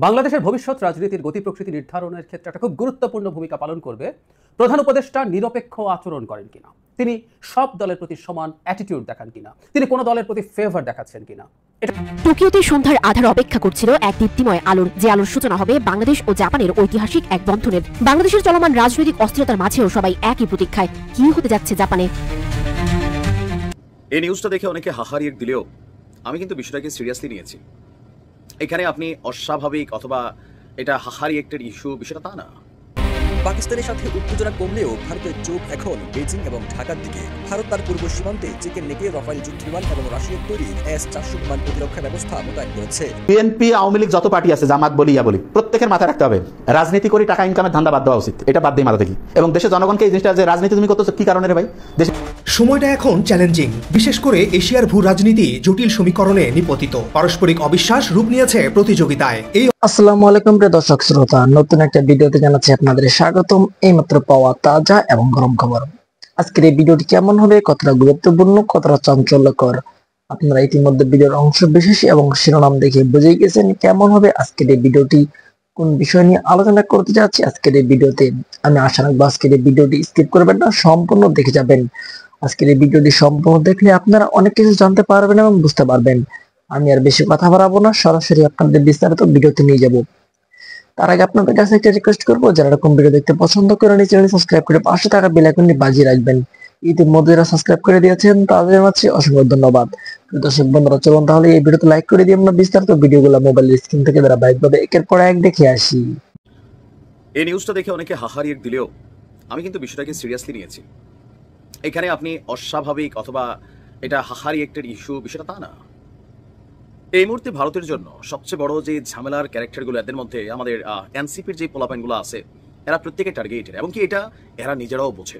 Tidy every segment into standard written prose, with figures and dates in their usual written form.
বাংলাদেশের ভবিষ্যৎ রাজনীতির গতি প্রকৃতি নির্ধারণের ক্ষেত্রে একটা খুব গুরুত্বপূর্ণ ভূমিকা পালন করবে প্রধান উপদেষ্টা নিরপেক্ষ আচরণ করেন কিনা, তিনি সব দলের প্রতি সমান অ্যাটিটিউড দেখান কিনা, তিনি কোনো দলের প্রতি ফেভার দেখাচ্ছেন কিনা। টোকিওতে সন্ধ্যার আধার অপেক্ষা করছিল এক দীপ্তিময় আলোর, যে আলোর সূচনা হবে বাংলাদেশ ও জাপানের ঐতিহাসিক এক বন্ধনের। বাংলাদেশের চলমান রাজনৈতিক অস্থিরতার মাঝেও সবাই একই প্রতীক্ষায়, কি হতে যাচ্ছে জাপানে। এই নিউজটা দেখে অনেকে হাহারিয়ে দিলেও আমি কিন্তু বিষয়টাকে সিরিয়াসলি নিয়েছি। এখানে আপনি অস্বাভাবিক অথবা এটা হাহারি একটা ইস্যু বিষয়টা তা না। পাকিস্তানের সাথে উত্তেজনা কমলেও ভারতের চোখ এখন বেজিং এবং ঢাকার দিকে। ভারত তার পূর্ব সীমান্তে চিকেন নেপে রাফায়েল যুদ্ধবিমান এবং রাশিয়ার তৈরি S-400 বিমান প্রতিরক্ষা ব্যবস্থা মোতায়েন করেছে। বিএনপি আওয়ামী লীগ যত পার্টি আছে, জামাত বলি ইয়া বলি, প্রত্যেকের মাথায় রাখতে হবে রাজনীতি করে টাকা ইনকামের ধান্দা বাদ দেওয়া উচিত। এটা বাদ দিয়ে মাথা থেকে, এবং দেশের জনগণকে এই জিনিসটা যে রাজনীতি তুমি করতেছো কি কারণে রে ভাই। সময়টা এখন চ্যালেঞ্জিং, বিশেষ করে এশিয়ার ভূ রাজনীতি জটিল সমীকরণে নিপতিত। পারস্পরিক অবিশ্বাস রূপ নিয়েছে প্রতিযোগিতায়। আসসালামু আলাইকুম প্রিয় দর্শক শ্রোতা, নতুন একটা ভিডিওতে জানাচ্ছি আপনাদের স্বাগতম। এইমাত্র পাওয়া তাজা এবং গরম খবর। আজকের এই ভিডিওটি কেমন হবে, কতটা গুরুত্বপূর্ণ, কতটা চাঞ্চল্যকর, আপনারা ইতিমধ্যে ভিডিওর অংশ বিশেষ এবং শিরোনাম দেখে বুঝেই গেছেন কেমন হবে আজকের এই ভিডিওটি, কোন বিষয় নিয়ে আলোচনা করতে যাচ্ছি আজকের এই ভিডিওতে। আমি আশা রাখবো আজকের এই ভিডিওটি স্কিপ করবেন না, সম্পূর্ণ দেখে যাবেন। আজকের এই ভিডিওটি সম্পূর্ণ দেখলে আপনারা অনেক কিছু জানতে পারবেন এবং বুঝতে পারবেন। আমি আর বেশি কথা বাড়াবো না, সরাসরি আপনাদের বিস্তারিত ভিডিওতে নিয়ে যাব। তার আগে আপনাদের কাছে একটা রিকোয়েস্ট করবো, যারা এরকম ভিডিও দেখতে পছন্দ করেন এই চ্যানেল সাবস্ক্রাইব করে পাশে থাকা বেল আইকনটি বাজিয়ে রাখবেন। ইতিমধ্যে যারা সাবস্ক্রাইব করে দিয়েছেন তাদের জানাচ্ছি অসংখ্য ধন্যবাদ। দর্শক বন্ধুরা, চলুন তাহলে এই ভিডিওতে লাইক করে দিয়ে আমরা বিস্তারিত ভিডিওগুলো মোবাইলের স্ক্রিন থেকে ধারাবাহিকভাবে একের পর এক দেখে আসি। এই নিউজটা দেখে অনেকে হাহারিয়ে দিলেও আমি কিন্তু বিষয়টাকে সিরিয়াসলি নিয়েছি। এখানে আপনি অস্বাভাবিক অথবা এটা হাহারি একটা ইস্যু বিষয়টা তা না। এই মুহূর্তে ভারতের জন্য সবচেয়ে বড় যে ঝামেলার ক্যারেক্টারগুলো, এদের মধ্যে আমাদের এনসিপির যে পোলাপাইনগুলো আছে, এরা প্রত্যেকে টার্গেটেড, এবং কি এটা এরা নিজেরাও বোঝে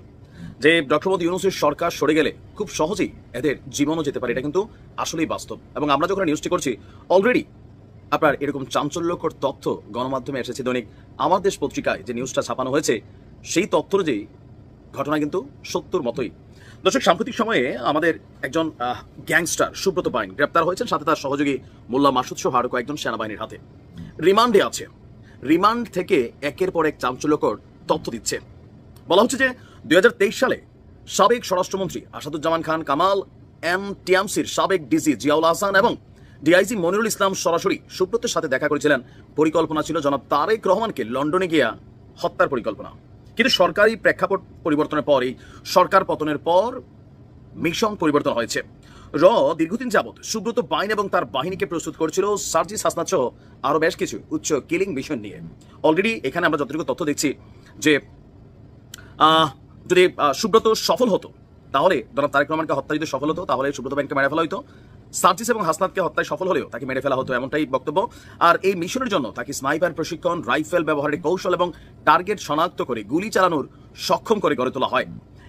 যে ডক্টর মোহাম্মদ ইউনূসের সরকার সরে গেলে খুব সহজেই এদের জীবনও যেতে পারে। এটা কিন্তু আসলেই বাস্তব, এবং আমরা যখন নিউজটি করছি অলরেডি আপনার এরকম চাঞ্চল্যকর তথ্য গণমাধ্যমে এসেছে। দৈনিক আমার দেশ পত্রিকায় যে নিউজটা ছাপানো হয়েছে সেই তথ্য অনুযায়ী ঘটনা কিন্তু সত্যর মতোই। দর্শক, সাম্প্রতিক সময়ে আমাদের একজন গ্যাংস্টার সুব্রত পাইন গ্রেপ্তার হয়েছেন, সাথে তার সহযোগী মোল্লা মাসুদ সহ আরো কয়েকজন সেনাবাহিনীর হাতে রিমান্ডে আছে। রিমান্ড থেকে একের পর এক চাঞ্চল্যকর তথ্য দিচ্ছে। বলা হচ্ছে যে 2023 সালে সাবেক স্বরাষ্ট্রমন্ত্রী আসাদুজ্জামান খান কামাল, MTMCর সাবেক ডিসি জিয়াউল আহসান এবং ডিআইজি মনিরুল ইসলাম সরাসরি সুব্রতের সাথে দেখা করেছিলেন। পরিকল্পনা ছিল জনাব তারেক রহমানকে লন্ডনে গিয়া হত্যার পরিকল্পনা। কিন্তু সরকারি প্রেক্ষাপট পরিবর্তনের পর, এই সরকার পতনের পর মিশন পরিবর্তন হয়েছে। দীর্ঘদিন যাবৎ সুব্রত পাইন এবং তার বাহিনীকে প্রস্তুত করেছিল সার্জিস হাসনাত সহ আরো বেশ কিছু উচ্চ কিলিং মিশন নিয়ে। অলরেডি এখানে আমরা যতটুকু তথ্য দেখছি যে যদি সুব্রত সফল হতো, তাহলে জনাব তারেক রহমানকে হত্যা যদি সফল হতো, তাহলে সুব্রত পাইনকে মেরে ফেলা হতো। সার্জিস এবং হাসনাতকে হত্যায় সফল হলেও তাকে মেরে ফেলা হতো, এমনটাই বক্তব্য। আর এই মিশনের জন্য তাকে স্নাইপার প্রশিক্ষণ, রাইফেল ব্যবহারের কৌশল এবং টার্গেট শনাক্ত করে গুলি চালানোর সক্ষম করে গড়ে তোলা হয়।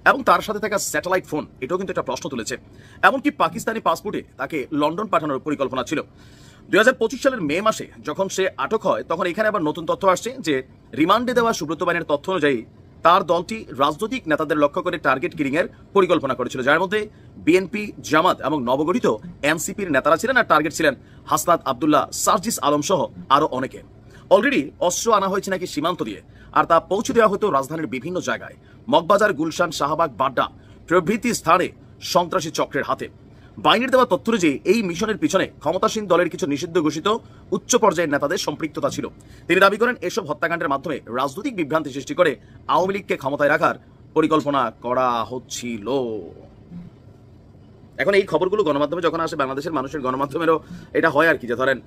এবং তার সাথে থাকা স্যাটেলাইট ফোন, এটাও কিন্তু একটা প্রশ্ন তুলেছে। এমনকি পাকিস্তানি পাসপোর্টে তাকে লন্ডন পাঠানোর পরিকল্পনা ছিল। 2025 সালের মে মাসে যখন সে আটক হয়, তখন এখানে আবার নতুন তথ্য আসছে যে রিমান্ডে দেওয়া সুব্রত পাইনের তথ্য অনুযায়ী তার দলটি রাজনৈতিক নেতাদের লক্ষ্য করে টার্গেট কিলিং এর পরিকল্পনা করেছিল, যার মধ্যে বিএনপি, জামাত এবং নবগঠিত এনসিপির নেতারা ছিলেন। আর টার্গেট ছিলেন হাসনাত আব্দুল্লাহ, সার্জিস আলম সহ আরো অনেকে। অলরেডি অস্ত্র আনা হয়েছে নাকি সীমান্ত দিয়ে, আর তা পৌঁছে দেওয়া হতো রাজধানীর বিভিন্ন জায়গায়, মগবাজার, গুলশান, শাহবাগ, বাড্ডা প্রভৃতি স্থানে সন্ত্রাসী চক্রের হাতে। বাহিনীর দেওয়া তথ্য অনুযায়ী এই মিশনের পিছনে ক্ষমতাসীন দলের কিছু নিষিদ্ধ ঘোষিত উচ্চ পর্যায়ের নেতাদের সম্পৃক্ততা ছিল। তিনি দাবি করেন এসব হত্যাকাণ্ডের মাধ্যমে রাজনৈতিক বিভ্রান্তি সৃষ্টি করে আওয়ামী লীগকে ক্ষমতায় রাখার পরিকল্পনা করা হচ্ছিল। এখন এই খবরগুলো গণমাধ্যমে যখন আসে, বাংলাদেশের মানুষের গণমাধ্যমেরও এটা হয় আর কি, যে ধরেন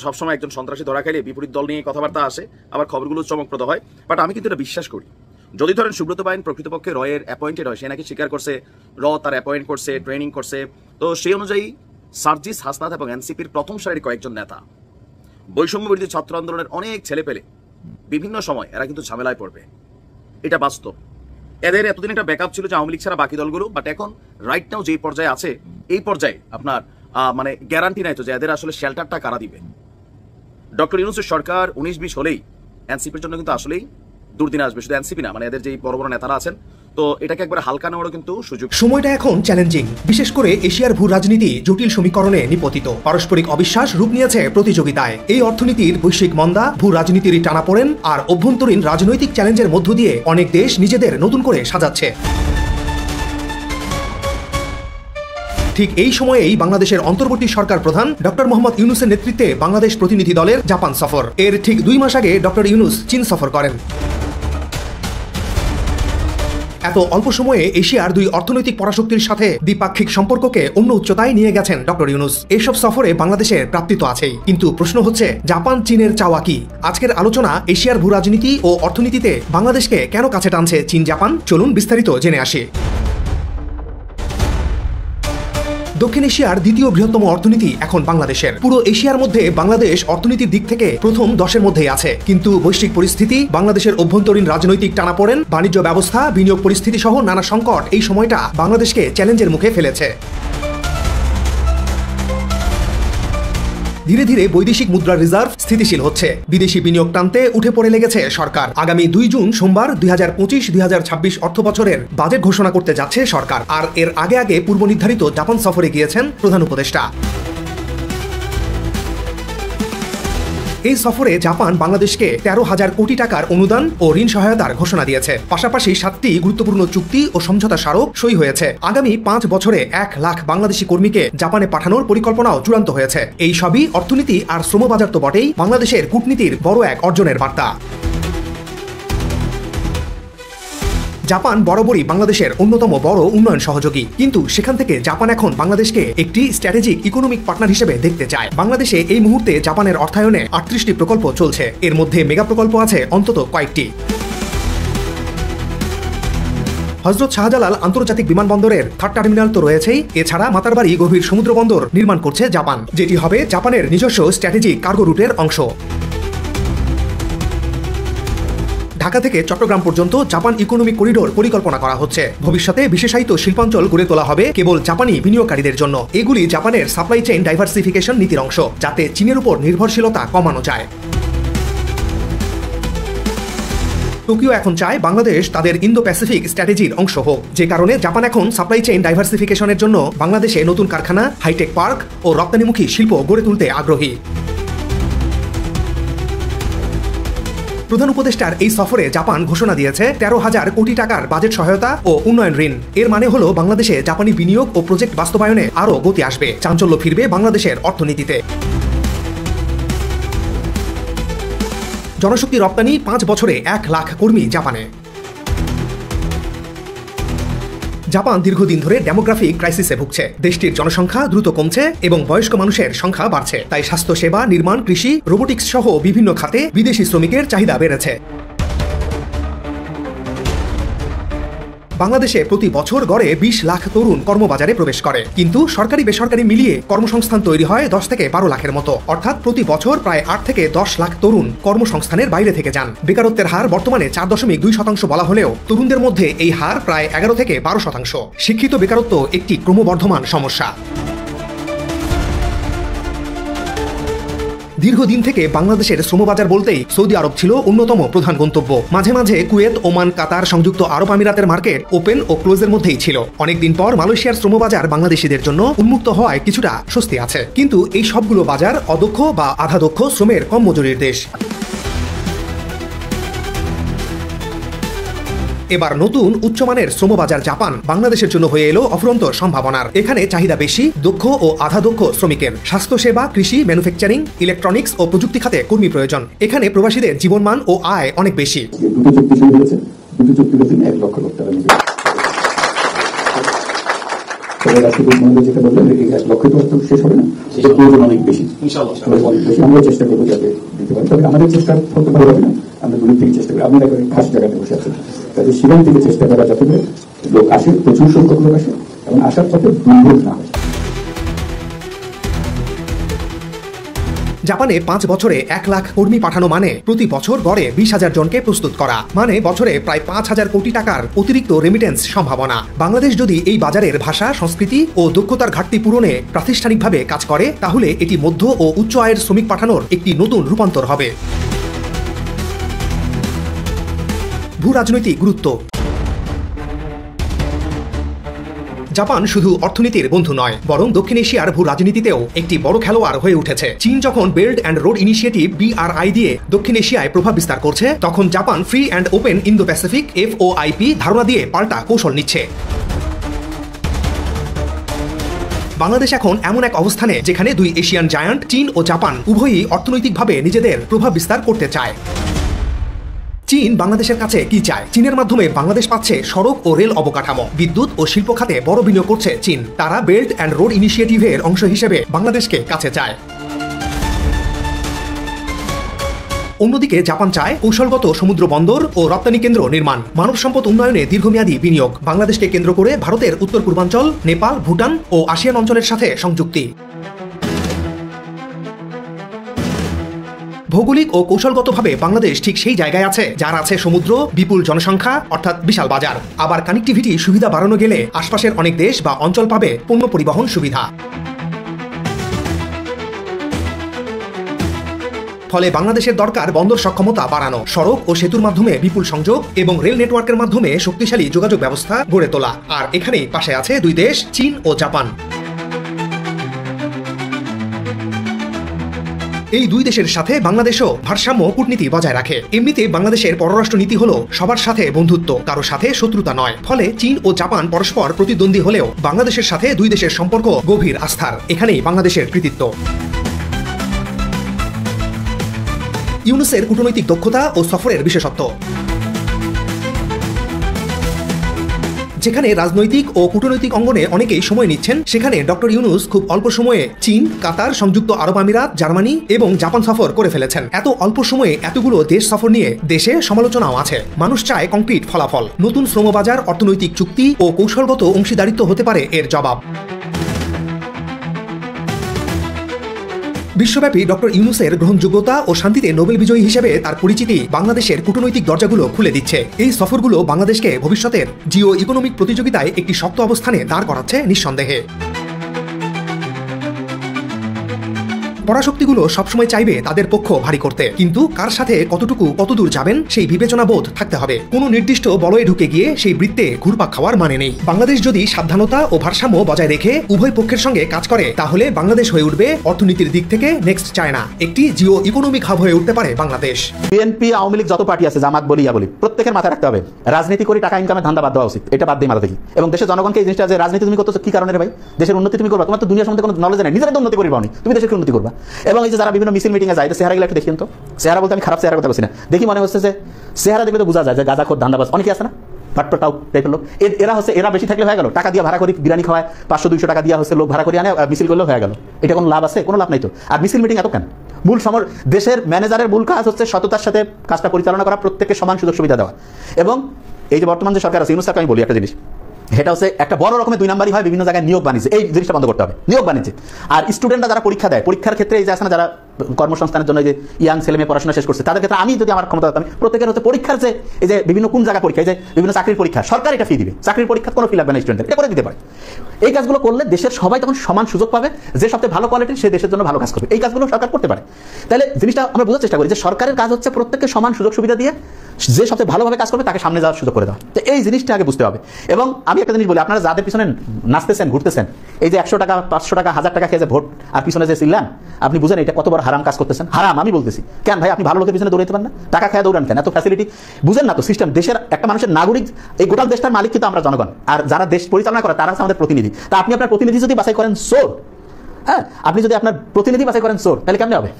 সবসময় একজন সন্ত্রাসী ধরা খাইলে বিপরীত দল নিয়ে কথাবার্তা আসে, আবার খবরগুলো চমকপ্রদ হয়। বাট আমি কিন্তু এটা বিশ্বাস করি, যদি ধরেন সুব্রত পাইন প্রকৃতপক্ষে রয়ের অ্যাপয়েন্টেড হয়, সে নাকি স্বীকার করছে তার অ্যাপয়েন্ট করছে, ট্রেনিং করছে, তো সেই অনুযায়ী সার্জিস, হাসনাত এবং এনসিপির প্রথম সারির কয়েকজন নেতা, বৈষম্য বিরোধী ছাত্র আন্দোলনের অনেক ছেলে পেলে বিভিন্ন সময় এরা কিন্তু ঝামেলায় পড়বে, এটা বাস্তব। এদের এতদিন একটা ব্যাকআপ ছিল যে আওয়ামী লীগ ছাড়া বাকি দলগুলো, বাট এখন রাইট নাও যে পর্যায়ে আছে, এই পর্যায়ে আপনার মানে গ্যারান্টি নাই তো যে এদের আসলে শেল্টারটা কারা দিবে। ডক্টর ইউনূসের সরকার 19-20 হলেই এনসিপির জন্য কিন্তু আসলেই দুর্দিন আসবে। শুধু এনসিপি না, মানে এদের যে বড় বড় নেতারা আছেন, তো তো এটাকে একবার হালকা নেওয়ারও কিন্তু সুযোগ। সময়টা এখন চ্যালেঞ্জিং, বিশেষ করে এশিয়ার ভূ রাজনীতি জটিল সমীকরণে নিপতিত। পারস্পরিক অবিশ্বাস রূপ নিয়েছে প্রতিযোগিতায়। এই অর্থনীতির বৈশ্বিক মন্দা, ভূ রাজনীতির টানাপোড়েন আর অভ্যন্তরীণ রাজনৈতিক চ্যালেঞ্জের মধ্য দিয়ে অনেক দেশ নিজেদের নতুন করে সাজাচ্ছে। ঠিক এই সময়েই বাংলাদেশের অন্তর্বর্তী সরকার প্রধান ডক্টর মোহাম্মদ ইউনূসের নেতৃত্বে বাংলাদেশ প্রতিনিধি দলের জাপান সফর। এর ঠিক 2 মাস আগে ডক্টর ইউনূস চীন সফর করেন। এত অল্প সময়ে এশিয়ার 2 অর্থনৈতিক পরাশক্তির সাথে দ্বিপাক্ষিক সম্পর্ককে অন্য উচ্চতায় নিয়ে গেছেন ডক্টর ইউনূস। এসব সফরে বাংলাদেশের প্রাপ্তি তো আছেই, কিন্তু প্রশ্ন হচ্ছে জাপান চীনের চাওয়া কি? আজকের আলোচনা এশিয়ার ভূ রাজনীতি ও অর্থনীতিতে বাংলাদেশকে কেন কাছে টানছে চীন জাপান। চলুন বিস্তারিত জেনে আসি। দক্ষিণ এশিয়ার দ্বিতীয় বৃহত্তম অর্থনীতি এখন বাংলাদেশের। পুরো এশিয়ার মধ্যে বাংলাদেশ অর্থনীতির দিক থেকে প্রথম 10-এর মধ্যেই আছে, কিন্তু বৈশ্বিক পরিস্থিতি, বাংলাদেশের অভ্যন্তরীণ রাজনৈতিক টানাপোড়েন, বাণিজ্য ব্যবস্থা, বিনিয়োগ পরিস্থিতি সহ নানা সংকট এই সময়টা বাংলাদেশকে চ্যালেঞ্জের মুখে ফেলেছে। ধীরে ধীরে বৈদেশিক মুদ্রার রিজার্ভ স্থিতিশীল হচ্ছে, বিদেশি বিনিয়োগ টানতে উঠে পড়ে লেগেছে সরকার। আগামী 2 জুন সোমবার 2025-2026 অর্থ বছরের বাজেট ঘোষণা করতে যাচ্ছে সরকার। আর এর আগে আগে পূর্ব নির্ধারিত জাপান সফরে গিয়েছেন প্রধান উপদেষ্টা। এই সফরে জাপান বাংলাদেশকে 13,000 কোটি টাকার অনুদান ও ঋণ সহায়তার ঘোষণা দিয়েছে। পাশাপাশি 7টি গুরুত্বপূর্ণ চুক্তি ও সমঝোতা স্মারক সই হয়েছে। আগামী 5 বছরে 1 লাখ বাংলাদেশি কর্মীকে জাপানে পাঠানোর পরিকল্পনাও চূড়ান্ত হয়েছে। এই সবই অর্থনীতি আর শ্রমবাজার তো বটেই, বাংলাদেশের কূটনীতির বড় এক অর্জনের বার্তা। জাপান বরাবরই বাংলাদেশের অন্যতম বড় উন্নয়ন সহযোগী, কিন্তু সেখান থেকে জাপান এখন বাংলাদেশকে একটি স্ট্র্যাটেজিক ইকোনমিক পার্টনার হিসেবে দেখতে চায়। বাংলাদেশে এই মুহূর্তে জাপানের অর্থায়নে 38টি প্রকল্প চলছে। এর মধ্যে মেগা প্রকল্প আছে অন্তত কয়েকটি। হযরত শাহজালাল আন্তর্জাতিক বিমানবন্দরের 3rd টার্মিনাল তো রয়েছেই, এছাড়া মাতারবাড়ি গভীর সমুদ্র বন্দর নির্মাণ করছে জাপান, যেটি হবে জাপানের নিজস্ব স্ট্র্যাটেজিক কার্গো রুটের অংশ। ঢাকা থেকে চট্টগ্রাম পর্যন্ত জাপান ইকোনমিক করিডোর পরিকল্পনা করা হচ্ছে। ভবিষ্যতে বিশেষায়িত শিল্পাঞ্চল গড়ে তোলা হবে কেবল জাপানি বিনিয়োগকারীদের জন্য। এগুলি জাপানের সাপ্লাই চেইন ডাইভার্সিফিকেশন নীতির অংশ, যাতে চীনের উপর নির্ভরশীলতা কমানো যায়। টোকিও এখন চায় বাংলাদেশ তাদের ইন্দো প্যাসিফিক স্ট্র্যাটেজির অংশ হোক, যে কারণে জাপান এখন সাপ্লাই চেইন ডাইভার্সিফিকেশনের জন্য বাংলাদেশে নতুন কারখানা, হাইটেক পার্ক ও রপ্তানিমুখী শিল্প গড়ে তুলতে আগ্রহী। প্রধান উপদেষ্টার এই সফরে জাপান ঘোষণা দিয়েছে 13,000 কোটি টাকার বাজেট সহায়তা ও উন্নয়ন ঋণ। এর মানে হলো বাংলাদেশে জাপানি বিনিয়োগ ও প্রজেক্ট বাস্তবায়নে আরও গতি আসবে, চাঞ্চল্য ফিরবে বাংলাদেশের অর্থনীতিতে। জনশক্তি রপ্তানি 5 বছরে 1 লাখ কর্মী জাপানে। জাপান দীর্ঘদিন ধরে ডেমোগ্রাফিক ক্রাইসিসে ভুগছে। দেশটির জনসংখ্যা দ্রুত কমছে এবং বয়স্ক মানুষের সংখ্যা বাড়ছে। তাই স্বাস্থ্যসেবা, নির্মাণ, কৃষি, রোবোটিক্স সহ বিভিন্ন খাতে বিদেশি শ্রমিকের চাহিদা বেড়েছে। বাংলাদেশে প্রতি বছর গড়ে 20 লাখ তরুণ কর্মবাজারে প্রবেশ করে, কিন্তু সরকারি বেসরকারি মিলিয়ে কর্মসংস্থান তৈরি হয় 10 থেকে 12 লাখের মতো। অর্থাৎ প্রতি বছর প্রায় 8 থেকে 10 লাখ তরুণ কর্মসংস্থানের বাইরে থেকে যান। বেকারত্বের হার বর্তমানে 4.2% বলা হলেও তরুণদের মধ্যে এই হার প্রায় 11 থেকে 12%। শিক্ষিত বেকারত্ব একটি ক্রমবর্ধমান সমস্যা। দীর্ঘদিন থেকে বাংলাদেশের শ্রমবাজার বলতেই সৌদি আরব ছিল অন্যতম প্রধান গন্তব্য। মাঝে মাঝে কুয়েত, ওমান, কাতার, সংযুক্ত আরব আমিরাতের মার্কেট ওপেন ও ক্লোজের মধ্যেই ছিল। অনেকদিন পর মালয়েশিয়ার শ্রমবাজার বাংলাদেশিদের জন্য উন্মুক্ত হওয়ায় কিছুটা স্বস্তি আছে, কিন্তু এই সবগুলো বাজার অদক্ষ বা আধাদক্ষ শ্রমের কম মজুরির দেশ। এবার নতুন উচ্চমানের শ্রমবাজার জাপান বাংলাদেশের জন্য হয়ে এলো অফুরন্ত সম্ভাবনার। এখানে চাহিদা বেশি দক্ষ ও আধা দক্ষ শ্রমিকের। স্বাস্থ্যসেবা, কৃষি, ম্যানুফ্যাকচারিং, ইলেকট্রনিক্স ও প্রযুক্তি খাতে কর্মী প্রয়োজন। এখানে প্রবাসীদের জীবনমান ও আয় অনেক বেশি। আমরা চেষ্টা করবো যাতে দিতে পারি, তবে আমাদের চেষ্টা করতে ভালো হবে না, আমরা দূরের থেকে চেষ্টা করি। আমরা এখন খাস জায়গাতে বসে আছি, তাদের সেখান থেকে চেষ্টা করা যাতে লোক আসে, প্রচুর সংখ্যক লোক আসে এবং আসার পথে দুর্ভোগ না হয়। জাপানে 5 বছরে 1 লাখ কর্মী পাঠানো মানে প্রতি বছর গড়ে 20,000 জনকে প্রস্তুত করা, মানে বছরে প্রায় 5,000 কোটি টাকার অতিরিক্ত রেমিটেন্স সম্ভাবনা। বাংলাদেশ যদি এই বাজারের ভাষা, সংস্কৃতি ও দক্ষতার ঘাটতি পূরণে প্রাতিষ্ঠানিকভাবে কাজ করে, তাহলে এটি মধ্য ও উচ্চ আয়ের শ্রমিক পাঠানোর একটি নতুন রূপান্তর হবে। ভূ রাজনৈতিক গুরুত্ব। জাপান শুধু অর্থনীতির বন্ধু নয়, বরং দক্ষিণ এশিয়ার ভূ রাজনীতিতেও একটি বড় খেলোয়াড় হয়ে উঠেছে। চীন যখন belt and road initiative BRI দিয়ে দক্ষিণ এশিয়ায় প্রভাব বিস্তার করছে, তখন Japan free and open Indo Pacific FOIP ধারণা দিয়ে পাল্টা কৌশল নিচ্ছে। বাংলাদেশ এখন এমন এক অবস্থানে যেখানে দুই এশিয়ান জায়ান্ট চীন ও জাপান উভয়ই অর্থনৈতিকভাবে নিজেদের প্রভাব বিস্তার করতে চায়। চীন বাংলাদেশের কাছে কি চায়? চীনের মাধ্যমে বাংলাদেশ পাচ্ছে সড়ক ও রেল অবকাঠামো, বিদ্যুৎ ও শিল্প খাতে বড় বিনিয়োগ করছে চীন। তারা বেল্ট অ্যান্ড রোড ইনিশিয়েটিভের অংশ হিসেবে বাংলাদেশকে কাছে চায়। অন্যদিকে জাপান চায় কৌশলগত সমুদ্র বন্দর ও রপ্তানি কেন্দ্র নির্মাণ, মানব সম্পদ উন্নয়নে দীর্ঘমেয়াদী বিনিয়োগ, বাংলাদেশকে কেন্দ্র করে ভারতের উত্তর পূর্বাঞ্চল, নেপাল, ভুটান ও আসিয়ান অঞ্চলের সাথে সংযুক্তি। ভৌগোলিক ও কৌশলগতভাবে বাংলাদেশ ঠিক সেই জায়গায় আছে যার আছে সমুদ্র, বিপুল জনসংখ্যা অর্থাৎ বিশাল বাজার। আবার কানেক্টিভিটি সুবিধা বাড়ানো গেলে আশপাশের অনেক দেশ বা অঞ্চল পাবে পণ্য পরিবহন সুবিধা। ফলে বাংলাদেশের দরকার বন্দর সক্ষমতা বাড়ানো, সড়ক ও সেতুর মাধ্যমে বিপুল সংযোগ এবং রেল নেটওয়ার্কের মাধ্যমে শক্তিশালী যোগাযোগ ব্যবস্থা গড়ে তোলা। আর এখানেই পাশে আছে দুই দেশ, চীন ও জাপান। এই দুই দেশের সাথে বাংলাদেশও ভারসাম্য কূটনীতি বজায় রাখে। এমনিতে বাংলাদেশের পররাষ্ট্র নীতি হলো সবার সাথে বন্ধুত্ব, কারো সাথে শত্রুতা নয়। ফলে চীন ও জাপান পরস্পর প্রতিদ্বন্দ্বী হলেও বাংলাদেশের সাথে দুই দেশের সম্পর্ক গভীর আস্থার। এখানেই বাংলাদেশের কৃতিত্ব। ইউনূসের কূটনৈতিক দক্ষতা ও সফরের বিশেষত্ব। যেখানে রাজনৈতিক ও কূটনৈতিক অঙ্গনে অনেকেই সময় নিচ্ছেন, সেখানে ডক্টর ইউনূস খুব অল্প সময়ে চীন, কাতার, সংযুক্ত আরব আমিরাত, জার্মানি এবং জাপান সফর করে ফেলেছেন। এত অল্প সময়ে এতগুলো দেশ সফর নিয়ে দেশে সমালোচনাও আছে। মানুষ চায় কংক্রিট ফলাফল। নতুন শ্রমবাজার, অর্থনৈতিক চুক্তি ও কৌশলগত অংশীদারিত্ব হতে পারে এর জবাব। বিশ্বব্যাপী ডক্টর ইউনূসের গ্রহণযোগ্যতা ও শান্তিতে নোবেল বিজয়ী হিসেবে তার পরিচিতি বাংলাদেশের কূটনৈতিক দরজাগুলো খুলে দিচ্ছে। এই সফরগুলো বাংলাদেশকে ভবিষ্যতের জিও ইকোনমিক প্রতিযোগিতায় একটি শক্ত অবস্থানে দাঁড় করাচ্ছে নিঃসন্দেহে। পরাশক্তিগুলো সবসময় চাইবে তাদের পক্ষ ভারী করতে, কিন্তু কার সাথে কতটুকু কতদূর যাবেন সেই বিবেচনা বোধ থাকতে হবে। কোনো নির্দিষ্ট বলয়ে ঢুকে গিয়ে সেই বৃত্তে ঘুরপাক খাওয়ার মানে নেই। বাংলাদেশ যদি সাবধানতা ও ভারসাম্য বজায় রেখে উভয় পক্ষের সঙ্গে কাজ করে, তাহলে বাংলাদেশ হয়ে উঠবে অর্থনীতির দিক থেকে নেক্সট চায়না। একটি জিও ইকোনমিক হাব হয়ে উঠতে পারে বাংলাদেশ। বিএনপি, আওয়ামী লীগ যত পার্টি আছে, জামাত বলি ইয়া বলি, প্রত্যেকের মাথায় রাখতে হবে রাজনীতি করে টাকা ইনকামের ধান্দা বাদ দেওয়া উচিত। এটা বাদ দিয়ে মাথা দেখি। এবং দেশের জনগণকে এই জিনিসটা, যে রাজনীতি তুমি করতেছো কি কারণে ভাই? দেশের উন্নতি তুমি করবা, তোমার তো দুনিয়ার সম্বন্ধে কোনো নলেজ নেই, নিজের উন্নতি করবা, তুমি দেশের উন্নতি করবা। এবং এই যে যারা বিভিন্ন মিছিল মিটিংয়ে যায়, চেহারাগুলো একটু দেখেন তো। চেহারা বলতে আমি খারাপ চেহারার কথা বলছি না, দেখি মনে হচ্ছে যে চেহারা দেখলে তো বোঝা যায় যে গাঁজাখোর, ধান্দাবাজ অনেকে আছে না, পাটপাটাও টাইপের লোক। এরা বেশি থাকলে হয়ে গেল, টাকা দিয়ে ভাড়া করি বিরিয়ানি খাওয়ায়, 500-200 টাকা দেওয়া হচ্ছে, লোক ভাড়া করে আনে, মিছিল করলেও হয়ে গেল। এটা কোনো লাভ আছে? কোনো লাভ নাই তো। আর মিছিল মিটিং এত কেন? মূল দেশের ম্যানেজারের মূল কাজ হচ্ছে সততার সাথে কাজটা পরিচালনা করা, প্রত্যেককে সমান সুযোগ সুবিধা দেওয়া। এবং এই যে বর্তমান যে সরকার আছে, ইউনূস স্যারকে আমি বলি একটা জিনিস, এটা হচ্ছে একটা বড় রকমের 2 নাম্বারই হয় বিভিন্ন জায়গায় নিয়োগ বাণিজ্য। এই জিনিসটা বন্ধ করতে হবে, নিয়োগ বাণিজ্য। আর স্টুডেন্টরা যারা পরীক্ষা দেয়, পরীক্ষার ক্ষেত্রে এই যে আছে না, যারা কর্মসংস্থানের জন্য যে ইয়াং ছেলে মেয়ে পড়াশোনা শেষ করছে, তাদের ক্ষেত্রে আমি যদি আমার ক্ষমতা হতাম, প্রত্যেকের হচ্ছে পরীক্ষার যে এই যে বিভিন্ন কোন জায়গা পরীক্ষা, এই যে বিভিন্ন চাকরির পরীক্ষা, সরকার এটা ফি দিবে। চাকরির পরীক্ষা কোনো ফি লাগবে না, স্টুডেন্টের এটা করে দিতে পারে। এই কাজগুলো করলে দেশের সবাই তখন সমান সুযোগ পাবে। যে সবচেয়ে ভালো কোয়ালিটির সে দেশের জন্য ভালো কাজ করবে। এই কাজগুলো সরকার করতে পারে। তাহলে জিনিসটা আমরা বোঝার চেষ্টা করি যে সরকারের কাজ হচ্ছে প্রত্যেককে সমান সুযোগ সুবিধা দিয়ে যে সবচেয়ে ভালোভাবে কাজ করবে তাকে সামনে যাওয়ার সুযোগ করে দেওয়া। তো এই জিনিসটা আগে বুঝতে হবে। এবং আমি একটা জিনিস বলি, আপনারা যাদের পিছনে নাচতেছেন, ঘুরতেছেন, এই যে 100 টাকা, 500 টাকা, 1000 টাকা খেয়ে যে ভোট আর পিছনে যে ছিলেন, আপনি বুঝেন এটা কত বড় হারাম কাজ করতেছেন। হারাম আমি বলতেছি। কেন ভাই আপনি ভালো লোকের পিছনে দৌড়াইতে পারেন না? টাকা খেয়ে দৌড়ান কেন? এত ফ্যাসিলিটি বুঝেন না তো সিস্টেম। দেশের একটা মানুষের নাগরিক, এই গোটা দেশটার মালিক কিন্তু আমরা জনগণ, আর যারা দেশ পরিচালনা করে তারা হচ্ছে আমাদের প্রতিনিধি। তা আপনি আপনার প্রতিনিধি যদি বাছাই করেন চোর, হ্যাঁ, আপনি যদি আপনার প্রতিনিধি বাছাই করেন চোর, তাহলে কেমনে হবে?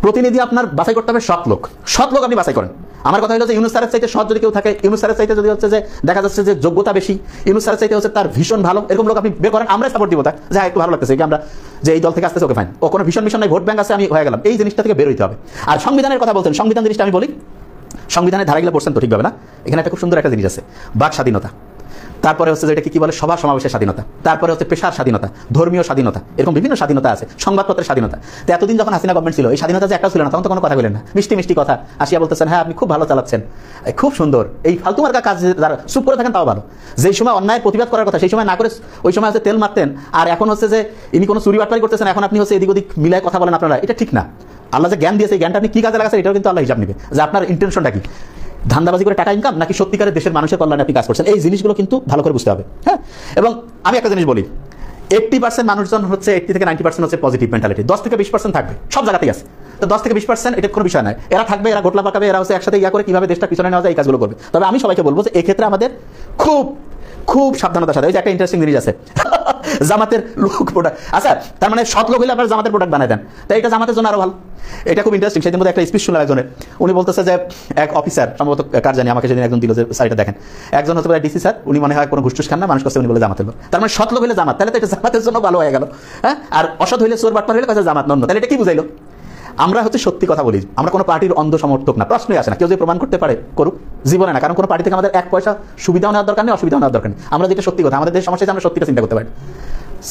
প্রতিনিধি আপনার বাছাই করতে হবে সৎ লোক। সৎ লোক আপনি বাছাই করেন। আমার কথা হলো যে ইউনূস স্যারের চাইতে সৎ যদি কেউ থাকে, ইউনূস স্যারের চাইতে যদি হচ্ছে যে দেখা যাচ্ছে যে যোগ্যতা বেশি, ইউনূস স্যারের চাইতে হচ্ছে তার ভীষণ ভালো, এরকম লোক আপনি বের করেন, আমরা সাপোর্ট দিব। তাই যে একটু ভালো লাগতেছে আমরা যে এই দল থেকে আসতেছে, ওকে ফাইন, ও কোনো ভীষণ নাই, ভোট ব্যাংক আছে, আমি হয়ে গেলাম। এই জিনিসটা থেকে বের হইতে হবে। আর সংবিধানের কথা বলছেন, সংবিধান জিনিসটা আমি বলি, সংবিধানের ধারাগুলো পড়ছেন তো ঠিকভাবে না? এখানে একটা খুব সুন্দর একটা জিনিস আছে, বাক স্বাধীনতা। তারপরে হচ্ছে যেটা কি বলে সভা সমাবেশের স্বাধীনতা, তারপরে হচ্ছে পেশার স্বাধীনতা, ধর্মীয় স্বাধীনতা, এরকম বিভিন্ন স্বাধীনতা আছে। সংবাদপত্রের স্বাধীনতা। তো এতদিন যখন হাসিনা গভর্নমেন্ট ছিল, এই স্বাধীনতা যে একটা ছিল না, তখন তো কোনো কথা বলেন না, মিষ্টি মিষ্টি কথা আসিয়া বলতেছেন, হ্যাঁ আপনি খুব ভালো চালাচ্ছেন, খুব সুন্দর। এই ফালতু মার্কা কাজ যারা চুপ করে থাকেন তাও ভালো। যেই সময় অন্যায়ের প্রতিবাদ করার কথা সেই সময় না করে ওই সময় হচ্ছে তেল মারতেন, আর এখন হচ্ছে যে ইনি কোনো চুরি বাটপারি করতেছেন, এখন আপনি হচ্ছে এদিক ওদিক মিলায় কথা বলেন। আপনারা এটা ঠিক না। আল্লাহ যে জ্ঞান দিয়েছে, এই জ্ঞানটা আপনি কি কাজে লাগাচ্ছেন এটাও কিন্তু আল্লাহ হিসাব নেবে, যে আপনার ইন্টেনশনটা কি। ধান্দাবাজি করে টাকা ইনকাম নাকি সত্যিকারের দেশের মানুষের কল্যাণে আপনি কাজ করছেন, এই জিনিসগুলো কিন্তু ভালো করে বুঝতে হবে। হ্যাঁ, এবং আমি একটা জিনিস বলি, 80% মানুষজন হচ্ছে 80 থেকে 90% হচ্ছে পজিটিভ মেন্টালিটি, 10 থেকে 20% থাকবে, সব জায়গাতেই আছে। তো 10 থেকে 20% এটা কোনো বিষয় নয়, এরা থাকবে, এরা গোটলা পাকাবে, এরা হচ্ছে একসাথে করে কিভাবে দেশটা পিছনে নেওয়া যায় এই কাজগুলো করবে। তবে আমি সবাইকে বলবো যে এক্ষেত্রে আমাদের খুব খুব সাবধানতার সাথে, ওই যে একটা ইন্টারেস্টিং জিনিস আছে জামাতের লোক প্রোডাক্ট, আচ্ছা তার মানে সৎ লোক হলে আপনার জামাতের প্রোডাক্ট বানায় দেন, তাই এটা জামাতের জন্য আরো ভালো। এটা খুব ইন্টারেস্টিং। সেদিন মধ্যে একটা স্পিচ শুনলাম একজনের, উনি বলতেছে যে এক অফিসার, সম্ভবত কার জানি, আমাকে সেদিন একজন দিল যে সাইডটা দেখেন, একজন হচ্ছে ডিসি স্যার, উনি মনে হয় কোনো ঘুষটুস খান না, মানুষ কাছে উনি বলে জামাতের লোক, তার মানে সৎ লোক হলে জামাত, তাহলে তো এটা জামাতের জন্য ভালো হয়ে গেল। হ্যাঁ, আর অসৎ হইলে চোর বাটপার হইলে কাছে জামাত নন্য, তাহলে এটা কি বুঝাইলো? আমরা হচ্ছে সত্যি কথা বলি, আমরা কোনো পার্টির অন্ধ সমর্থক না, প্রশ্নই আসে না। কেউ যদি প্রমাণ করতে পারে করুক, জীবনে না, কারণ কোনো পার্টি থেকে আমাদের এক পয়সা সুবিধাও নেওয়ার দরকার নেই, অসুবিধাও নেওয়ার দরকার নেই। আমরা যেটা সত্যি কথা, আমাদের দেশের সমস্যা আমরা সত্যিটা চিন্তা করতে পারি।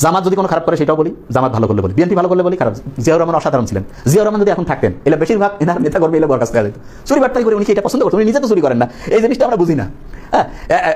জামাত যদি কোনো খারাপ করে সেটাও বলি, জামাত ভালো করলে বলি, বিএনপি ভালো করলে বলি খারাপ। জিয়াউর রহমান অসাধারণ ছিলেন, জিয়াউর রহমান যদি এখন থাকতেন, এলে বেশিরভাগ এনার নেতা কর্মী এলে বরখাস্ত হয়ে যেত। চুরি বাটপাই করে উনি কি এটা পছন্দ করতেন? উনি নিজে তো চুরি করেন না, এই জিনিসটা আমরা বুঝি না। হ্যাঁ,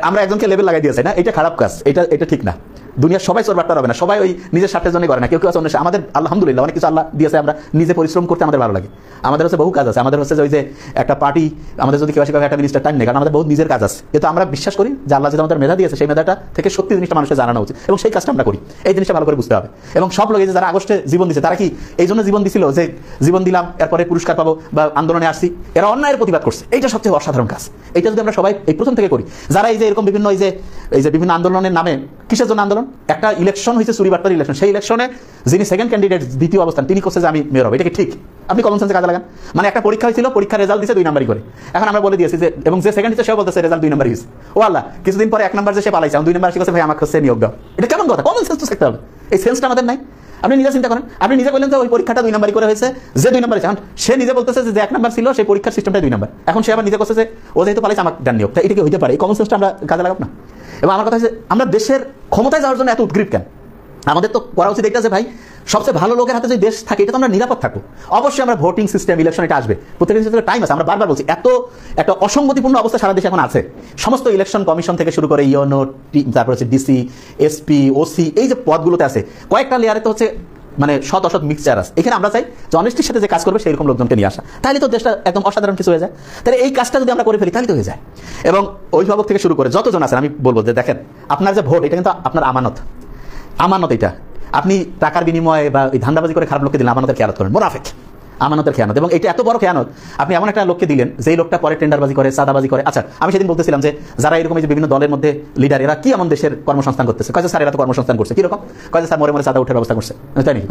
আমরা একজনকে লেভেল লাগাই দিয়েছি না, এটা খারাপ কাজ, এটা ঠিক না। দুনিয়ার সবাই চোর বাটপার হবে না, সবাই ওই নিজের স্বার্থের জন্য করে না, কেউ কেউ আছে অন্য। আমাদের আলহামদুলিল্লাহ অনেক কিছু আল্লাহ দিয়েছে, আমরা নিজে পরিশ্রম করতে আমাদের ভালো লাগে। আমাদের হচ্ছে বহু কাজ আছে, আমাদের হচ্ছে ওই যে একটা পার্টি, আমাদের যদি কেউ আসে একটা মিনিস্টার টাইম নেই, কারণ আমাদের বহুত নিজের কাজ আছে। কিন্তু আমরা বিশ্বাস করি যে আল্লাহ যদি আমাদের মেধা দিয়েছে, সেই মেধাটা থেকে সত্যি জিনিসটা মানুষের জানানো উচিত, এবং সেই কাজটা আমরা করি। এই জিনিসটা ভালো করে বুঝতে হবে। এবং সব লোক, এই যে যারা আগস্টে জীবন দিচ্ছে, তারা কি এই জন্য জীবন দিছিল যে জীবন দিলাম এরপরে পুরস্কার পাবো বা আন্দোলনে আসছি? এরা অন্যায়ের প্রতিবাদ করছে, এইটা সবচেয়ে অসাধারণ কাজ। এইটা যদি আমরা সবাই এই প্রথম থেকে করি, যারা এই যে এরকম বিভিন্ন এই যে বিভিন্ন আন্দোলনের নামে, কিসের জন্য আন্দোলন? একটা ইলেকশন হয়েছে, চুরি বাটপার ইলেকশন, সেই ইলেকশনে যিনি সেকেন্ড ক্যান্ডিডেট, দ্বিতীয় অবস্থান, তিনি করছে যে আমি মেয়র হবো, এটা কি ঠিক? আপনি কমন সেন্সে কাজে লাগান। মানে একটা পরীক্ষা হয়েছিল, পরীক্ষার রেজাল্ট দিয়েছে 2 নাম্বারই করে, এখন আমরা বলে দিয়েছি যে, এবং যে সেকেন্ড হচ্ছে সেও বলতেছে রেজাল্ট 2 নাম্বার হয়েছে। ও আল্লাহ, কিছুদিন পরে 1 নাম্বার যে সে পালাইছে, 2 নাম্বার শিখেছে, ভাই আমাকে হচ্ছে নিয়োগ দাও। এটা কেমন কথা? কমন সেন্স তো শিখতে হবে, এই সেন্সটা আমাদের নাই। আপনি নিজে চিন্তা করেন, আপনি নিজে বললেন যে ওই পরীক্ষাটা 2 নাম্বারই করে হয়েছে, যে 2 নাম্বার, এখন সে নিজে বলতেছে যে 1 নাম্বার ছিল, সেই পরীক্ষার সিস্টেমটা 2 নাম্বার, এখন সে আবার নিজে করছে যে ও যেহেতু পালাইছে আমাকে দেন নিয়োগ। এটা কি হইতে পারে? এই কমন সেন্সটা আমরা কাজে লাগাব না। এবং আমার কথা হচ্ছে, আমরা দেশের ক্ষমতায় যাওয়ার জন্য এত উদ্গ্রীব কেন? আমাদের তো করা উচিত এটা যে ভাই সবচেয়ে ভালো লোকের হাতে যদি দেশ থাকে, এটা তো আমরা নিরাপদ থাকবো। অবশ্যই আমরা ভোটিং সিস্টেম, ইলেকশন, এটা আসবে, প্রত্যেকটা জিনিসের টাইম আছে। আমরা বারবার বলছি, এত একটা অসঙ্গতিপূর্ণ অবস্থা সারা দেশে এখন আছে। সমস্ত ইলেকশন কমিশন থেকে শুরু করে ইউনো, তারপর হচ্ছে ডিসি, এসপি, ওসি, এই যে পদগুলোতে আছে, কয়েকটা লেয়ারে তো হচ্ছে মানে শত অসৎ মিক্সচার আছে। এখানে আমরা চাই যে অনেস্টির সাথে যে কাজ করবে সেই রকম লোকজনকে নিয়ে আসা, তাহলে তো দেশটা একদম অসাধারণ কিছু হয়ে যায়। তাহলে এই কাজটা যদি আমরা করে ফেলি তাহলে তো হয়ে যায়। এবং অভিভাবক থেকে শুরু করে যতজন আছেন, আমি বলবো যে দেখেন, আপনার যে ভোট, এটা কিন্তু আপনার আমানত। এটা আপনি টাকার বিনিময়ে বা ওই ধান্দাবাজি করে খারাপ লোককে দিলেন, আমানতের খেয়ানত করেন, মুনাফিক, আমানতের খেয়ানত। এবং এটা এত বড় খেয়ানত, আপনি এমন একটা লোককে দিলেন যেই লোকটা পরে টেন্ডারবাজি করে, সাদাবাজি করে। আচ্ছা, আমি সেদিন বলতেছিলাম যে যারা এরকম যে বিভিন্ন দলের মধ্যে লিডার, এরা কি এমন দেশের কর্মসংস্থান করতেছে? কয়েছে স্যার এরা তো কর্মসংস্থান করছে, কিরকম? কয়েছে স্যার মরে মরে সাদা উঠার ব্যবস্থা করছে, তাই নাকি?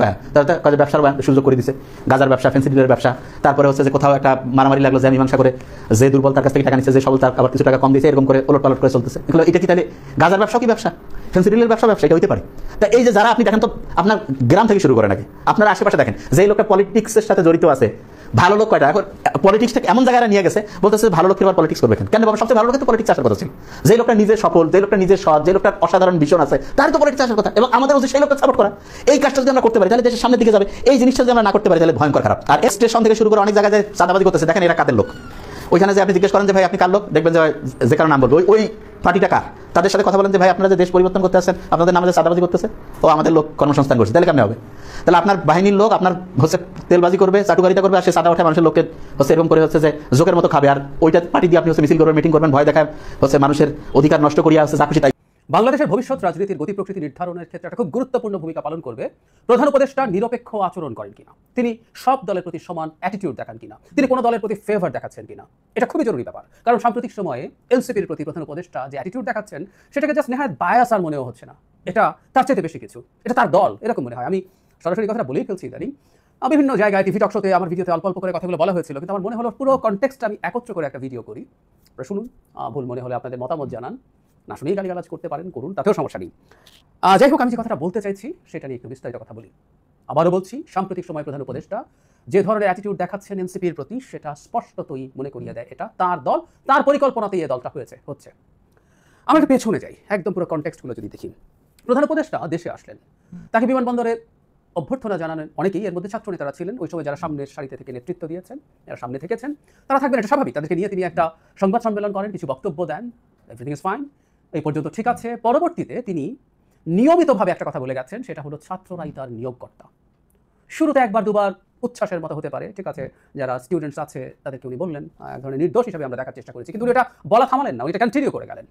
কয়েছে ব্যবসার সুযোগ করে দিচ্ছে, গাজার ব্যবসা, ফেন্সিডিলের ব্যবসা। তারপরে হচ্ছে যে কোথাও একটা মারামারি লাগলো, যে মীমাংসা করে যে দুর্বল তার কাছ থেকে টাকা নিচ্ছে, যে সবল তার আবার কিছু টাকা কম দিয়েছে, এরকম করে ওলট পালট করে চলতেছে। এগুলো এটা কি তাহলে গাজার ব্যবসা কি ব্যবসা? ফেন্সিডিলের ব্যবসা এটা হইতে পারে? তা এই যে যারা, আপনি দেখেন তো আপনার গ্রাম থেকে শুরু করে নাকি আপনার আশেপাশে দেখেন, যে লোকটা পলিটিক্সের সাথে জড়িত আছে, ভালো লোক কয়টা? এখন পলিটিক্সটাকে এমন জায়গায় নিয়ে গেছে, বলতেছে ভালো লোকের আবার পলিটিক্স করবে কেন? বাবা, সবচেয়ে ভালো লোকের তো পলিটিক্স আসার কথা ছিল। যে লোকটা নিজে সফল, যে লোকটা নিজে সৎ, যে লোকটার অসাধারণ ভিশন আছে, তার তো পলিটিক্স আসার কথা। এবং আমাদের উচিত সেই লোকটা সাপোর্ট করা। এই কাজটা যদি আমরা করতে পারি, তাহলে দেশের সামনের দিকে যাবে। এই জিনিসটা যদি আমরা না করতে পারি, তাহলে ভয়ঙ্কর খারাপ। আর স্টেশন থেকে শুরু করে অনেক জায়গায় চাঁদাবাজি করতেছে, দেখেন এরা কাদের লোক। ওইখানে যে আপনি জিজ্ঞেস করেন যে ভাই আপনি কার লোক, দেখবেন যে কারো নাম বলবো, ওই পার্টিটা কার, তাদের সাথে কথা বলেন যে ভাই আপনারা যে দেশ পরিবর্তন করতে আসেন, আপনাদের নামে যে চাঁদাবাজি করতেছে, ও আমাদের লোক কর্মসংস্থান করছে, তাহলে কেমন হবে? তাহলে আপনার বাহিনীর লোক আপনার হচ্ছে তেলবাজি করবে, চাটুকারিতা করবে, আর সে চাঁদা ওঠে মানুষের লোককে হচ্ছে এরকম করে হচ্ছে যে জোকের মতো খাবে, আর ওইটা পার্টি দিয়ে আপনি হচ্ছে মিছিল করবেন, মিটিং করবেন, ভয় দেখায় হচ্ছে মানুষের অধিকার নষ্ট করিয়া হচ্ছে যা খুশি তাই। বাংলাদেশের ভবিষ্যৎ রাজনীতির গতি প্রকৃতি নির্ধারণের ক্ষেত্রে একটা খুব গুরুত্বপূর্ণ ভূমিকা পালন করবে প্রধান উপদেষ্টা নিরপেক্ষ আচরণ করেন কিনা, তিনি সব দলের প্রতি সমান অ্যাটিটিউড দেখান কিনা, তিনি কোনো দলের প্রতি ফেভার দেখাচ্ছেন কিনা। এটা খুবই জরুরি ব্যাপার, কারণ সাম্প্রতিক সময়ে এনসিপির প্রতি প্রধান উপদেষ্টা যে অ্যাটিটিউড দেখাচ্ছেন, সেটাকে জাস্ট নেহায়ত বায়াস আর মনেও হচ্ছে না, এটা তার চাইতে বেশি কিছু, এটা তার দল, এরকম মনে হয়। আমি সরাসরি কথাটা বলেই ফেলছি ইদানিং। বিভিন্ন জায়গায় টিভি টক শোতে আমার ভিডিওতে অল্প অল্প করে কথাগুলো বলা হয়েছিল, কিন্তু আমার মনে হলো পুরো কনটেক্সট আমি একত্র করে একটা ভিডিও করি। শুনুন, ভুল মনে হলে আপনাদের মতামত জানান, না শুনেই গালিগালাজ করতে পারেন, করুন, তাতেও সমস্যা নেই। যাই হোক, আমি যে কথাটা বলতে চাইছি সেটা নিয়ে একটু বিস্তারিত কথা বলি। আবারও বলছি, সাম্প্রতিক সময় প্রধান উপদেষ্টা যে ধরনের অ্যাটিটিউড দেখাচ্ছেন এনসিপির প্রতি, সেটা স্পষ্টতই মনে করিয়ে দেয় এটা তার দল, তার পরিকল্পনাতেই এই দলটা হচ্ছে। আমরা একটু পেছনে যাই, একদম পুরো কনটেক্সটগুলো যদি দেখি। প্রধান উপদেষ্টা দেশে আসলেন, তাকে বিমানবন্দরে অভ্যর্থনা জানালেন অনেকেই, এর মধ্যে ছাত্র নেতারা ছিলেন। ওই সময় যারা সামনের সারিতে থেকে নেতৃত্ব দিয়েছেন, যারা সামনে থেকেছেন, তারা থাকবেন, এটা স্বাভাবিক। তাদেরকে নিয়ে তিনি একটা সংবাদ সম্মেলন করেন, কিছু বক্তব্য দেন, এভরিথিং ইজ ফাইন, এই পর্যন্ত ঠিক আছে। পরবর্তীতে তিনি নিয়মিতভাবে একটা কথা বলে গেছেন, সেটা হলো ছাত্ররাই তার নিয়োগকর্তা। শুরুতে একবার দুবার উচ্ছ্বাসের মতো হতে পারে, ঠিক আছে, যারা স্টুডেন্টস আছে তাদেরকে উনি বললেন, এক ধরনের নির্দোষ হিসেবে আমরা দেখার চেষ্টা করেছি, কিন্তু উনি এটা বলা থামালেন না, উনি এটা কন্টিনিউ করে গেলেন।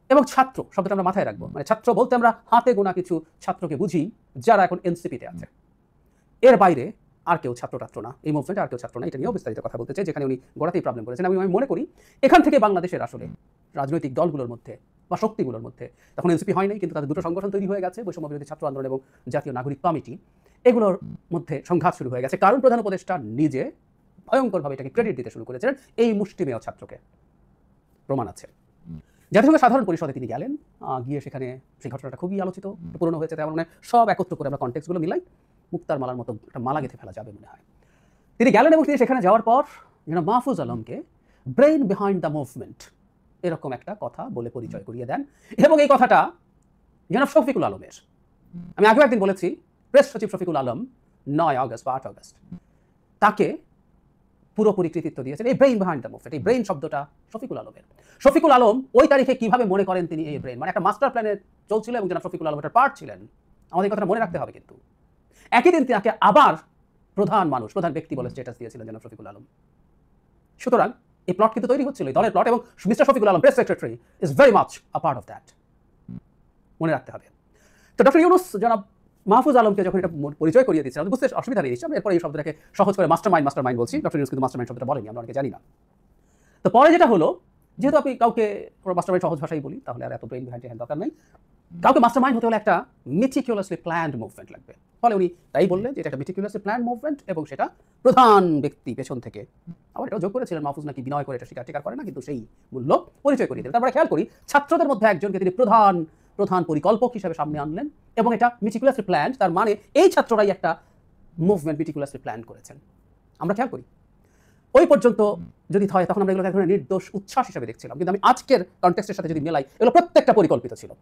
এবং ছাত্র শব্দটা আমরা মাথায় রাখবো, মানে ছাত্র বলতে আমরা হাতে গোনা কিছু ছাত্রকে বুঝি যারা এখন এনসিপিতে আছে, এর বাইরে আর কেউ ছাত্র না, এই মুভমেন্টে আর কেউ ছাত্র না। এটা নিয়েও বিস্তারিত কথা বলতে চাই, যেখানে উনি গোড়াতেই প্রবলেম করেছেন। আমি মনে করি এখান থেকে বাংলাদেশের আসলে রাজনৈতিক দলগুলোর মধ্যে বা শক্তিগুলোর মধ্যে, তখন এনসিপি হয় নাই, কিন্তু তাদের দুটো সংগঠন তৈরি হয়ে গেছে, বৈষম্য বিরোধী ছাত্র আন্দোলন এবং জাতীয় নাগরিক কমিটি, এগুলোর মধ্যে সংঘাত শুরু হয়ে গেছে, কারণ প্রধান উপদেষ্টা নিজে ভয়ঙ্করভাবে এটাকে ক্রেডিট দিতে শুরু করেছিলেন এই মুষ্টিমেয় ছাত্রকে। প্রমাণ আছে। জাতিসংঘের সাধারণ পরিষদে তিনি গেলেন, গিয়ে সেখানে সেই ঘটনাটা খুবই আলোচিত, পুরনো হয়েছে, তেমন মানে সব একত্র করে আমরা কনটেক্সটগুলো মিলাই মুক্তার মালার মতো একটা মালা গেঁথে ফেলা যাবে মনে হয়। তিনি গেলেন এবং তিনি সেখানে যাওয়ার পর মাহফুজ আলমকে ব্রেইন বিহাইন্ড দ্য মুভমেন্ট এরকম একটা কথা বলে পরিচয় করিয়ে দেন। এবং এই কথাটা শফিকুল আলমের, আমি আগেও একদিন বলেছি, প্রেস সচিব শফিকুল আলম 9 আগস্ট বা 8 আগস্ট তাকে পুরোপুরি কৃতিত্ব দিয়েছেন এই ব্রেইন বিহাইন্ড দ্য মুভমেন্ট। এই ব্রেইন শব্দটা শফিকুল আলমের। শফিকুল আলম ওই তারিখে কিভাবে মনে করেন তিনি এই ব্রেইন, মানে একটা মাস্টার প্ল্যানে চলছিল এবং শফিকুল আলম এটার পার্ট ছিলেন, আমাদের কথাটা মনে রাখতে হবে। কিন্তু একই দিন তাকে আবার প্রধান ব্যক্তি বলে স্ট্যাটাস দিয়েছিলেন শফিকুল আলম। সুতরাং এই প্লট কিন্তু তৈরি হচ্ছিল, দলের প্লট, এবং mister Shafiqul Alam press secretary is very much a part of that, মনে রাখতে হবে। তো ডক্টর ইউনুস জনাব মাহফুজ আলমকে যখন এটা পরিচয় করিয়ে দিচ্ছেন, বুঝতে অসুবিধা নেই, এরপরে এই শব্দটাকে সহজ করে মাস্টার মাইন্ড বলছি। ডক্টর ইউনুস কিন্তু মাস্টার মাইন্ড শব্দটা বলেনি, আমরা অনেকে জানি না। তো পরে যেটা হলো, যেহেতু আপনি কাউকে মাস্টার মাইন্ড সহজ ভাষায় বলি, তাহলে আর এত ব্রেইন বিহাইন্ড হ্যান্ড দরকার নেই। কাউকে মাস্টার মাইন্ড হতে হলে একটা মেটিকুলাসলি প্ল্যান্ড মুভমেন্ট লাগবে। ফলে উনি তাই বললেন যে এটা একটা মেটিকুলাসলি প্ল্যান্ড মুভমেন্ট এবং সেটা প্রধান ব্যক্তি পেছন থেকে, আবার এটাও যোগ করেছিলেন মাহফুজ নাকি বিনয় করে এটা স্বীকার করে না, কিন্তু সেই মূল্য পরিচয় করিয়ে দিলেন। তারপরে খেয়াল করি ছাত্রদের মধ্যে একজনকে তিনি প্রধান পরিকল্পক হিসেবে সামনে আনলেন, এবং এটা মেটিকুলাসলি প্ল্যান্ড, তার মানে এই ছাত্ররাই একটা মুভমেন্ট মেটিকুলাসলি প্ল্যান করেছেন। আমরা খেয়াল করি ওই পর্যন্ত যদি হয় তখন আমরা এগুলো এক ধরনের নির্দোষ উচ্ছ্বাস হিসেবে দেখছিলাম, কিন্তু আমি আজকের কনটেক্সটের সাথে যদি মেলাই, এগুলো প্রত্যেকটা পরিকল্পিত ছিল।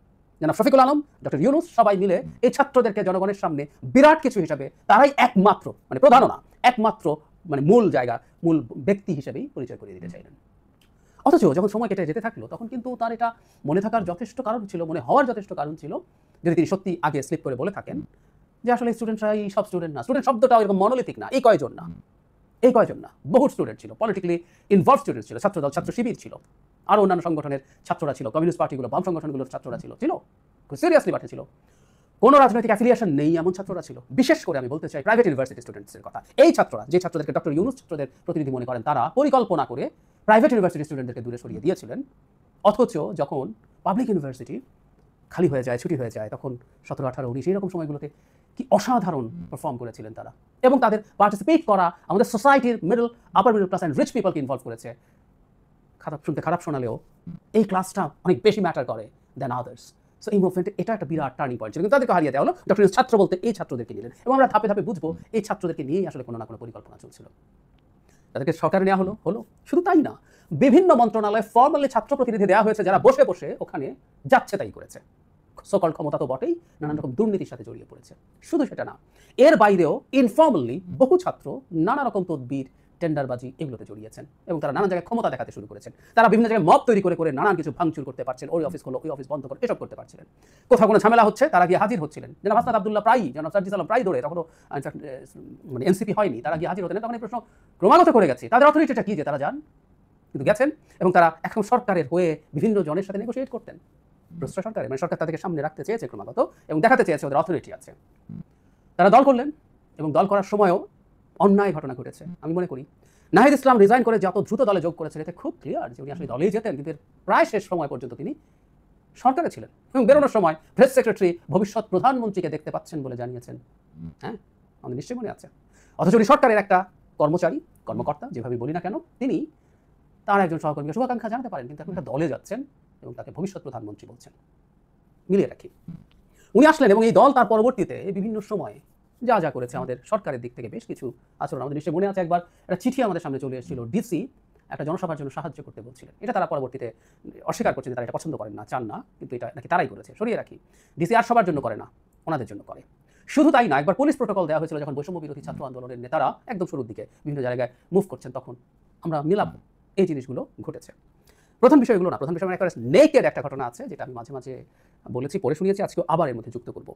শফিকুল আলম, ডক্টর ইউনুস সবাই মিলে এই ছাত্রদেরকে জনগণের সামনে বিরাট কিছু হিসাবে, তারাই একমাত্র, মানে প্রধানও না, একমাত্র মানে মূল ব্যক্তি হিসেবেই পরিচয় করিয়ে দিতে চাইলেন। অথচ যখন সময় কেটে যেতে থাকলো তখন কিন্তু তার এটা মনে থাকার যথেষ্ট কারণ ছিল, মনে হওয়ার যথেষ্ট কারণ ছিল, যদি তিনি সত্যি আগে স্লিপ করে বলে থাকেন যে আসলে স্টুডেন্টরাই সব স্টুডেন্ট না, স্টুডেন্ট শব্দটাও এরকম মনোলিথিক না, এই কয়জন না, বহু স্টুডেন্ট ছিল, পলিটিক্যালি ইনভলভ স্টুডেন্ট ছিল, ছাত্রদল, ছাত্র শিবির ছিল, আরও অন্যান্য সংগঠনের ছাত্ররা ছিল, কমিউনিস্ট পার্টিগুলো, বাম সংগঠনগুলোর ছাত্ররা ছিল, খুব সিরিয়াসলি বাটে ছিল, কোনো রাজনৈতিক অ্যাফিলিয়েশন নেই এমন ছাত্ররা ছিল। বিশেষ করে আমি বলতে চাই প্রাইভেট ইউনিভার্সিটি স্টুডেন্টসের কথা। এই ছাত্ররা, যে ছাত্রদেরকে ডক্টর ইউনুস ছাত্রদের প্রতিনিধি মনে করেন, তারা পরিকল্পনা করে প্রাইভেট ইউনিভার্সিটি স্টুডেন্টদেরকে দূরে সরিয়ে দিয়েছিলেন। অথচ যখন পাবলিক ইউনিভার্সিটি খালি হয়ে যায়, ছুটি হয়ে যায়, তখন 17, 18, 19 এইরকম সময়গুলোতে কি অসাধারণ পারফর্ম করেছিলেন তারা, এবং তাদের পার্টিসিপেট করা আমাদের সোসাইটির upper middle class and rich পিপলকে ইনভলভ করেছে। খারাপ শোনালেও এই ক্লাসটা অনেক বেশি ম্যাটার করে দেন আদার্স। সো এই মুভমেন্টে এটা একটা বিরাট টার্নিং পয়েন্ট ছিল, কিন্তু তাদেরকে হারিয়ে দেওয়া হলো। ডক্টর ছাত্র বলতে এই ছাত্রদেরকে নিলেন, এবং আমরা ধাপে ধাপে বুঝবো এই ছাত্রদেরকে নিয়েই আসলে কোনো না কোনো পরিকল্পনা চলছিল। তাদেরকে সরকারে নেওয়া হলো, শুধু তাই না, বিভিন্ন মন্ত্রণালয়ে ফর্মালি ছাত্র প্রতিনিধি দেওয়া হয়েছে, যারা বসে বসে ওখানে যাচ্ছে তাই করেছে। সকল ক্ষমতা তো বটেই, নানান রকম দুর্নীতির সাথে জড়িয়ে পড়েছে। শুধু সেটা না, এর বাইরেও ইনফর্মালি বহু ছাত্র নানা রকম তদবির, টেন্ডারবাজি এগুলোতে জড়িয়েছেন, এবং তারা নানান জায়গায় ক্ষমতা দেখাতে শুরু করেছেন। তারা বিভিন্ন জায়গায় মব তৈরি করে নানান কিছু ভাঙচুর করতে পারছেন, ওই অফিস করলো, ওই অফিস বন্ধ করে এসব করতে পারছিলেন। কোথাও কোনো ঝামেলা হচ্ছে তারা গিয়ে হাজির হচ্ছিলেন। যেন হাসনাত আব্দুল্লাহ প্রায়ই, যেন সার্জিস আলম প্রায় দৌড়ে, তখনও মানে এনসিপি হয়নি, তারা গিয়ে হাজির হতেন। তখন এই প্রশ্ন ক্রমাগত করে গেছে, তাদের অথরিটিটা কি যে তারা যান, কিন্তু গেছেন, এবং তারা এখন সরকারের হয়ে বিভিন্ন জনের সাথে নেগোশিয়েট করতেন। প্রশ্রয় সরকারের, মানে সরকার তাদেরকে সামনে রাখতে চেয়েছে ক্রমাগত, এবং দেখাতে চেয়েছে ওদের অথরিটি আছে। তারা দল করলেন, এবং দল করার সময়ও অন্যায় ঘটনা ঘটেছে। আমি মনে করি নাহিদ ইসলাম রিজাইন করে যত দ্রুত দলে যোগ করেছেন, এতে খুব ক্লিয়ার যে উনি আসলে দলেই যেতেন, কিন্তু প্রায় শেষ সময় পর্যন্ত তিনি সরকারে ছিলেন, এবং বেরোনোর সময় প্রেস সেক্রেটারি ভবিষ্যৎ প্রধানমন্ত্রীকে দেখতে পাচ্ছেন বলে জানিয়েছেন। হ্যাঁ, আমাদের নিশ্চয়ই মনে আছে। অথচ উনি সরকারের একটা কর্মকর্তা, যেভাবে বলি না কেন, তিনি তার একজন সহকর্মীকে শুভাকাঙ্ক্ষা জানাতে পারেন, কিন্তু এখন একটা দলে যাচ্ছেন এবং তাকে ভবিষ্যৎ প্রধানমন্ত্রী বলছেন। মিলিয়ে রাখি, উনি আসলেন, এবং এই দল তার পরবর্তীতে বিভিন্ন সময়ে যা করেছে আমাদের সরকারের দিক থেকে বেশ কিছু আচরণ আমাদের নিশ্চয়ই মনে আছে। একবার একটা চিঠি আমাদের সামনে চলে এসেছিল, ডিসি একটা জনসভার জন্য সাহায্য করতে বলছিলেন। এটা তারা পরবর্তীতে অস্বীকার করছেন, তারা এটা পছন্দ করেন না, চান না, কিন্তু এটা নাকি তারাই করেছে। সরিয়ে রাখি, ডিসি আর সবার জন্য করে না, ওনাদের জন্য করে। শুধু তাই না, একবার পুলিশ প্রোটোকল দেওয়া হয়েছিল যখন বৈষম্য বিরোধী ছাত্র আন্দোলনের নেতারা একদম শুরুর দিকে বিভিন্ন জায়গায় মুভ করছেন, তখন আমরা মিলাব এই জিনিসগুলো ঘটেছে। প্রধান বিষয়গুলো না, প্রধান বিষয় একটা নেকেড একটা ঘটনা আছে যেটা আমি মাঝে মাঝে বলেছি, পড়ে শুনিয়েছি, আজকেও আবার এর মধ্যে যুক্ত করব।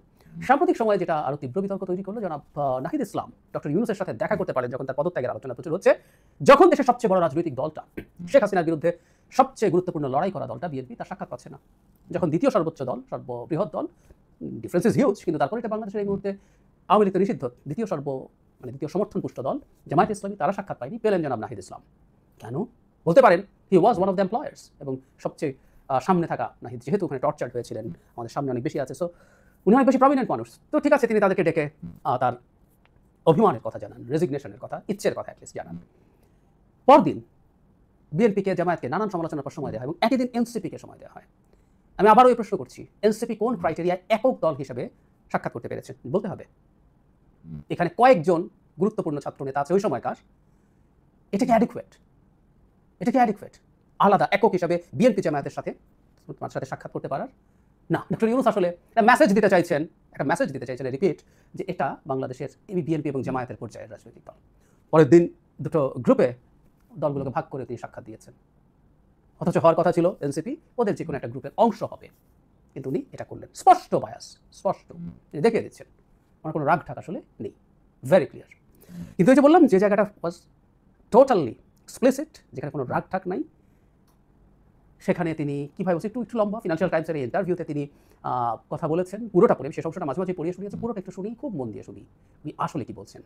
সাম্প্রতিক সময়ে যেটা আরো তীব্র বিতর্ক তৈরি করলো, জনাব নাহিদ ইসলাম ডক্টর ইউনূসের সাথে দেখা করতে পারেন যখন তার পদত্যাগের আলোচনা প্রচুর হচ্ছে, যখন দেশের সবচেয়ে বড় রাজনৈতিক দলটা শেখ হাসিনার বিরুদ্ধে সবচেয়ে গুরুত্বপূর্ণ লড়াই করা দলটা বিএনপি তার সাক্ষাৎ পাচ্ছে না, যখন দ্বিতীয় সর্বোচ্চ দল, সর্ববৃহৎ দল, ডিফারেন্স ইজ হিউজ, কিন্তু তারপরে এটা বাংলাদেশের এই মুহূর্তে আওয়ামী লীগ নিষিদ্ধ দ্বিতীয় দ্বিতীয় সমর্থন পুষ্ট দল জামায়াত ইসলামী, তারা সাক্ষাৎ পায়নি, পেলেন জনাব নাহিদ ইসলাম। কেন? বলতে পারেন he was one of the employers, এবং সবচেয়ে সামনে থাকা নাহিদ যেহেতু ওখানে টর্চার্ড হয়েছিলেন, আমাদের সামনে অনেক বেশি আছে, সো উনি অনেক বেশি প্রমিনেন্ট মানুষ, তো ঠিক আছে তিনি তাদেরকে ডেকে তার অভিমানের কথা জানান, রেজিগনেশনের কথা, ইচ্ছের কথা অ্যাটলিস্ট জানান। পরদিন বিএনপিকে, জামায়াতকে নানান সমালোচনার পর সময় দেওয়া হয় এবং একই দিন এনসিপিকে সময় দেওয়া হয়। আমি আবারও এই প্রশ্ন করছি, এনসিপি কোন ক্রাইটেরিয়ায় একক দল হিসেবে সাক্ষাৎ করতে পেরেছে বলতে হবে। এখানে কয়েকজন গুরুত্বপূর্ণ ছাত্র নেতা আছে ওই সময়কার, এটা কি অ্যাডিকুয়েট? এটা কি অ্যাডিকুয়েট আলাদা একক হিসাবে বিএনপি জামায়াতের সাথে সাক্ষাৎ করতে পারার? না, ডক্টর ইউনূস আসলে একটা মেসেজ দিতে চাইছেন, রিপিট, যে এটা বাংলাদেশের বিএনপি এবং জামায়াতের পর্যায়ের রাজনৈতিক দল। পরের দিন দুটো গ্রুপে দলগুলোকে ভাগ করে তিনি সাক্ষাৎ দিয়েছেন, অথচ হওয়ার কথা ছিল এনসিপি ওদের যে কোনো একটা গ্রুপের অংশ হবে, কিন্তু উনি এটা করলেন। স্পষ্ট বায়াস, স্পষ্ট তিনি দেখিয়ে দিচ্ছেন আমার কোনো রাগ ঠাক আসলে নেই, ভেরি ক্লিয়ার। কিন্তু এই যে বললাম, যে জায়গাটা ওয়াজ টোটালি এক্সপ্লিসিট, যেখানে কোনো রাগ ঠাক নাই, সেখানে তিনি কীভাবে বলছে, একটু লম্বা ফিনান্সিয়াল টাইমসের এই ইন্টারভিউতে তিনি কথা বলেছেন, পুরোটা পড়ে, শেষ অংশটা মাঝে মাঝে পড়িয়ে শুনিয়েছে, পুরোটা একটু শুনি, খুব মন দিয়ে শুনি উনি আসলে কি বলছেন।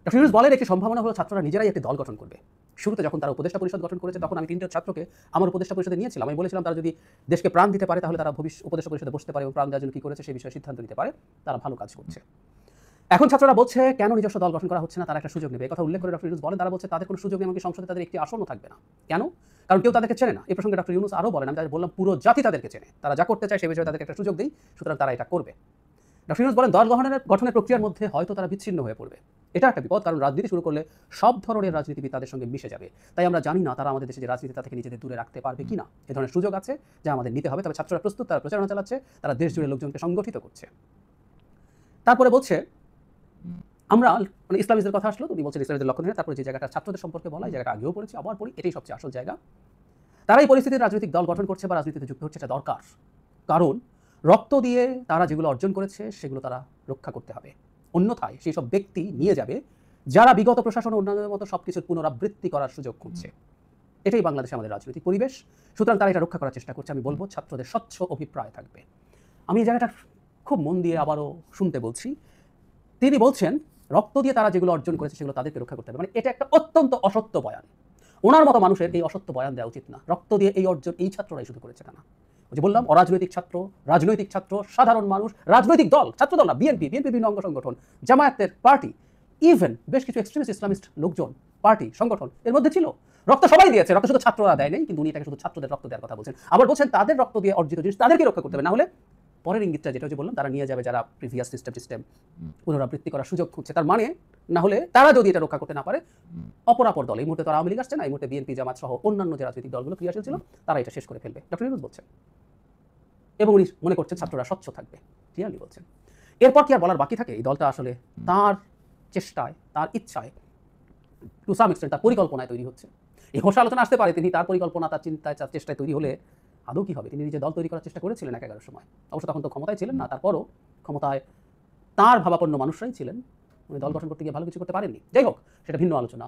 ডক্টর ইউনূস বলেন একটি সম্ভাবনা হলো ছাত্ররা নিজেরাই একটি দল গঠন করবে। শুরুতে যখন তারা উপদেষ্টা পরিষদ গঠন করেছে, তখন আমি 3জন ছাত্রকে আমার উপদেষ্টা পরিষদে নিয়েছিলাম। আমি বলেছিলাম তারা যদি দেশকে প্রাণ দিতে পারে তাহলে তারা ভবিষ্যৎ উপদেষ্টা পরিষদে বসতে পারে এবং প্রাণ দেওয়ার জন্য কী করেছে সেই বিষয়ে সিদ্ধান্ত নিতে পারে, তারা ভালো কাজ করছে। এখন ছাত্ররা বলছে কেন নিজস্ব দল গঠন করা হচ্ছে না, তারা একটা সুযোগ নেবে। এই কথা উল্লেখ করে ডক্টর ইউনূস বলেন তারা বলছে তাদের কোনো সুযোগ নেই, এমনকি সংসদে তাদের একটি আসনও থাকবে না। কেন? কারণ কেউ তাদেরকে চেনে না। এই প্রসঙ্গে ডক্টর ইউনূস আরও বলেন, আমি তাদের বললাম পুরো জাতি তাদেরকে চেনে, তারা যা করতে চায় সে বিষয়ে তাদেরকে একটা সুযোগ দিই, সুতরাং তারা এটা করবে। ডক্টর ইউনূস বলেন দল গঠনের প্রক্রিয়ার মধ্যে হয়তো তারা বিচ্ছিন্ন হয়ে পড়বে, এটা একটা বিপদ, কারণ রাজনীতি শুরু করলে সব ধরনের রাজনীতিবিদ তাদের সঙ্গে মিশে যাবে। তাই আমরা জানি না তারা আমাদের দেশে যে রাজনীতি তা থেকে নিজেদের দূরে রাখতে পারবে কিনা। এ ধরনের সুযোগ আছে যা আমাদের নিতে হবে। তবে ছাত্ররা প্রস্তুত, তারা প্রচারণা চালাচ্ছে, তারা দেশ জুড়ে লোকজনকে সংগঠিত করছে। তারপরে বলছে আমরা ইসলামিস্টদের কথা আসলো, তুমি বলছেন ইসলামিস্টদের লক্ষণ নিয়ে, তারপরে যে জায়গাটা ছাত্রদের সম্পর্কে বলা, এই জায়গাটা আগেও পড়েছি, আবার পড়ি, এটাই সবচেয়ে আসল জায়গা। তারা এই পরিস্থিতির রাজনৈতিক দল গঠন করছে বা রাজনীতিতে যুক্ত হচ্ছে, এটা দরকার, কারণ রক্ত দিয়ে তারা যেগুলো অর্জন করেছে সেগুলো তারা রক্ষা করতে হবে। অন্যথায় সেই সব ব্যক্তি নিয়ে যাবে যারা বিগত প্রশাসন ও অন্যান্যদের মতো সবকিছুর পুনরাবৃত্তি করার সুযোগ খুঁজছে। এটাই বাংলাদেশে আমাদের রাজনৈতিক পরিবেশ, সুতরাং তারা এটা রক্ষা করার চেষ্টা করছে। আমি বলবো ছাত্রদের স্বচ্ছ অভিপ্রায় থাকবে। আমি এই জায়গাটা খুব মন দিয়ে আবারও শুনতে বলছি, তিনি বলছেন রক্ত দিয়ে তারা যেগুলো অর্জন করেছে সেগুলো তাদেরকে রক্ষা করতে হবে, মানে এটা একটা অত্যন্ত অসত্য বয়ান। ওনার মতো মানুষের এই অসত্য বয়ান দেওয়া উচিত না। রক্ত দিয়ে এই অর্জন এই ছাত্ররাই শুধু করেছে না, যে বললাম অরাজনৈতিক ছাত্র, রাজনৈতিক ছাত্র, সাধারণ মানুষ, রাজনৈতিক দল, ছাত্র দল না, বিএনপি বিভিন্ন অঙ্গ সংগঠন, জামায়াতের পার্টি, ইভেন বেশ কিছু এক্সট্রিমিস্ট ইসলামিস্ট লোকজন, পার্টি, সংগঠন এর মধ্যে ছিল। রক্ত সবাই দিয়েছে, রক্ত শুধু ছাত্ররা দেয় নাই, কিন্তু উনি এটাকে শুধু ছাত্রদের রক্ত দেওয়ার কথা বলছেন। আবার বলছেন তাদের রক্ত দিয়ে অর্জিত জিনিস তাদেরকে রক্ষা করতে হবে, না হলে পরের ইঙ্গিতটা যেটা হচ্ছে বললাম তারা নিয়ে যাবে যারা প্রিভিয়াস সিস্টেম পুনরাবৃত্তি করার সুযোগ খুঁজছে, তার মানে না হলে তারা যদি এটা রক্ষা করতে না পারে, অপরাপর দল, এই মুহূর্তে তারা আওয়ামী লীগ আসছে না, এই মুহূর্তে বিএনপি জামাত সহ অন্যান্য যে রাজনৈতিক দলগুলো ক্রিয়াশীল ছিল তারা এটা শেষ করে ফেলবে, ডক্টর ইউনূস বলছেন। এবং উনি মনে করছেন ছাত্ররা স্বচ্ছ থাকবে, ক্লিয়ারলি বলছেন। এরপর কি আর বলার বাকি থাকে? এই দলটা আসলে তার চেষ্টায়, তার ইচ্ছায়, টু সাম এক্সটেন্ট তার পরিকল্পনায় তৈরি হচ্ছে। এই ঘোষণা আলোচনা আসতে পারে তিনি তার পরিকল্পনা, তার চিন্তায়, তার চেষ্টায় তৈরি হলে আদৌ কি হবে? তিনি নিজে দল তৈরি করার চেষ্টা করেছিলেন 11 সময়, অবশ্য তখন তো ক্ষমতায় ছিলেন না, তারপরও ক্ষমতায় তার ভাবাপন্ন মানুষরাই ছিলেন, উনি দল গঠন করতে গিয়ে ভালো কিছু করতে পারেননি। যাই হোক, সেটা ভিন্ন আলোচনা।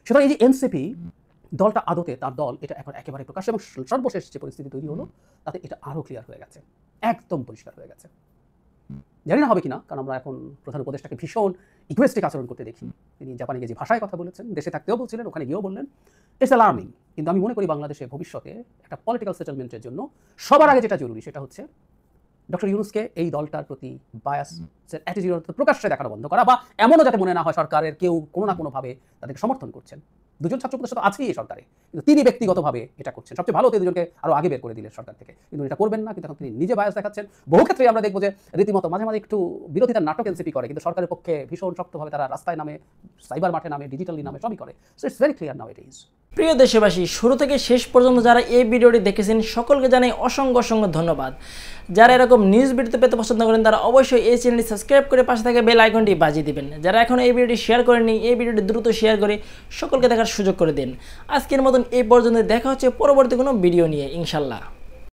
সুতরাং এই যে এনসিপি দলটা আদতে তার দল, এটা এখন একেবারে প্রকাশ, এবং সর্বশেষ যে পরিস্থিতি তৈরি হলো তাতে এটা আরও ক্লিয়ার হয়ে গেছে, একদম পরিষ্কার হয়ে গেছে। জানি না হবে কিনা, কারণ আমরা এখন প্রধান উপদেষ্টাকে ভীষণ ইগোয়েস্টিক আচরণ করতে দেখি। তিনি জাপানে গিয়ে যে ভাষায় কথা বলেছেন, দেশে থাকতেও বলছিলেন, ওখানে গিয়েও বললেন, ইটস অ্যালার্মিং। কিন্তু আমি মনে করি বাংলাদেশে ভবিষ্যতে একটা পলিটিক্যাল সেটেলমেন্টের জন্য সবার আগে যেটা জরুরি সেটা হচ্ছে ডক্টর ইউনূসকে এই দলটার প্রতি বায়াসের অ্যাটিটিউড প্রকাশ্যে দেখানো বন্ধ করা, বা এমনও যাতে মনে না হয় সরকারের কেউ কোনো না কোনোভাবে তাদেরকে সমর্থন করছেন। দুজন ছাত্র উপদেষ্টা তো আছেই এই সরকারে, কিন্তু তিনি ব্যক্তিগতভাবে এটা করছেন। সবচেয়ে ভালো হতো দুজনকে আরও আগে বের করে দিলেন সরকার থেকে, কিন্তু এটা করবেন না, কিন্তু এখন তিনি নিজে বায়াস দেখাচ্ছেন। বহু ক্ষেত্রে আমরা দেখবো যে রীতিমতো মাঝে মাঝে একটু বিরোধিতার নাটক এনসিপি করে, কিন্তু সরকারের পক্ষে ভীষণ শক্তভাবে তারা রাস্তায় নামে, সাইবার মাঠে নামে, ডিজিটালি নামে, সবই করে। So it's very clear now it is. প্রিয় দেশবাসী, শুরু থেকে শেষ পর্যন্ত যারা এই ভিডিওটি দেখেছেন সকলকে জানাই অসংখ্য অসংখ্য ধন্যবাদ। যারা এরকম নিউজ ভিডিও পেতে পছন্দ করেন তারা অবশ্যই এই চ্যানেলটি সাবস্ক্রাইব করে পাশে থাকা বেল আইকনটি বাজিয়ে দিবেন। যারা এখন এই ভিডিওটি শেয়ার করেননি, এই ভিডিওটি দ্রুত শেয়ার করে সকলকে দেখার সুযোগ করে দিন। আজকের মতন এই পর্যন্ত দেখা হচ্ছে পরবর্তী কোনো ভিডিও নিয়ে ইনশাল্লাহ।